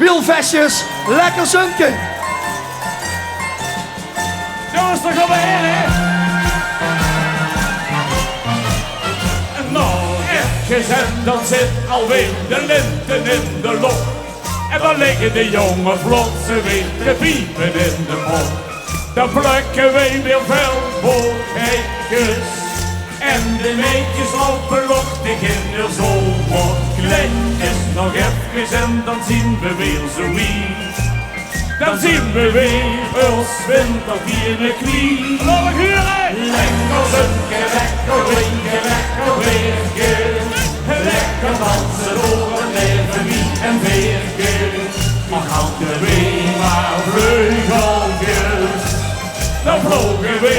wielvestjes, lekker zunken. Jongens, toch alweer, hè? En nog even en dan zit alweer de lente in de lok. En dan liggen de jonge vlotsen weer te piepen in de mok. Dan plukken wij weer veel boekheidjes. En de meidjes lopen luchtig in de zomerkleedjes. Nog even en dan zien we weer zoiets. Dan zien we weer ons winterdieren knie. Lekker zunken, lekker winken, lekker weerken. Lekker dansen door het leven, wie en weerken. Maar hadden we maar vleugeltjes, dan vlogen we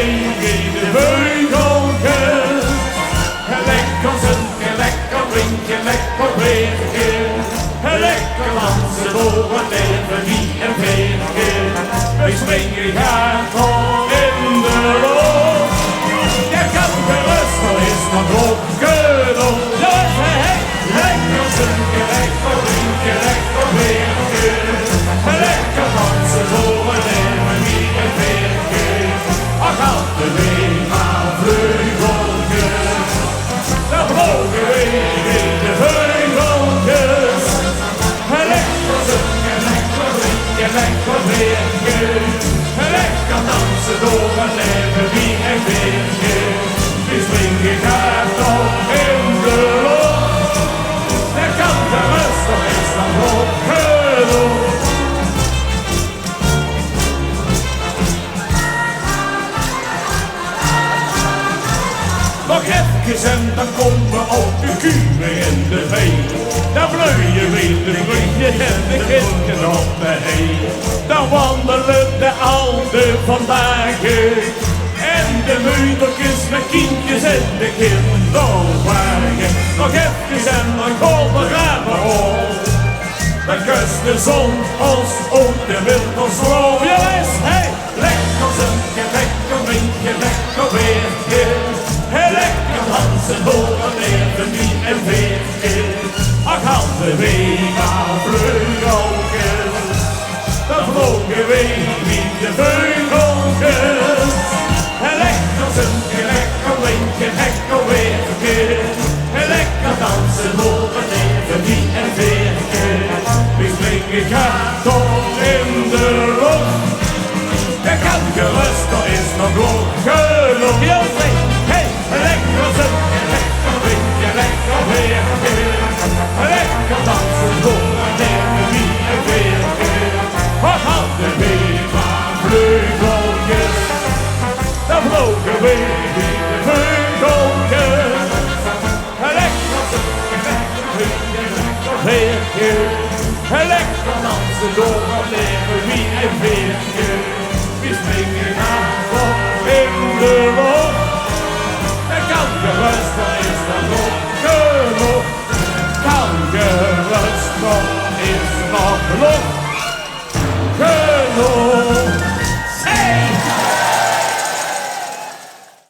in de vleugeltjes. Lekker zunken, lekker winken, lekker weerken. Lekker dansen door het leven, wie en weerken. We springen gaat al in de lucht. Je kan gerust, al is nog op genoeg. Lekker zunken, lekker winken, lekker weerken. Lekker dansen door het leven, wie en weerken. Ach, hadden we maar vleugeltjes, dan vlogen we in de vleugeltjes. Lekker zunken, lekker winken, lekker weerken. Lekker dansen door het leven, wie en weerken. We springen gaat op in de lucht. Er kan de rust, dat is dan nog genoeg. Nog even en dan komen we op de kuren in de vee. Dan vleuien weer de vliegjes en de kinderen op de hei. Dan wandelen de oude vandaag en de moedertjes met kindjes in de kinderwagen. Nog even en dan komen we op. Dan kust de zon ons op de wintersloop. Jongens, hey! Lekker zunken, lekker winken, lekker weerken. Lekker dansen door het leven, wie en weerken. Ach, hadden we maar vleugeltjes, dan vlogen we in de vleugeltjes. Lekker zunken, lekker winken, lekker weerken. Lekker dansen door het leven, wie en weerken. We springen gaat op in de lucht. Je kan gerust, er is nog lang genoeg. Hey, lekker zunken, lekker winken, lekker weerken. Lekker dansen door het leven, wie en weerken. Wat hadden we maar vleugeltjes, dan vlogen we in de vleugeltjes. Lekker zunken, lekker winken, lekker weerken. Lekker dansen door het leven, wie en weerken. We springen gaat op in de lucht. Er kan gerust, er is dan nog genoeg. Kan gerust, er is nog genoeg.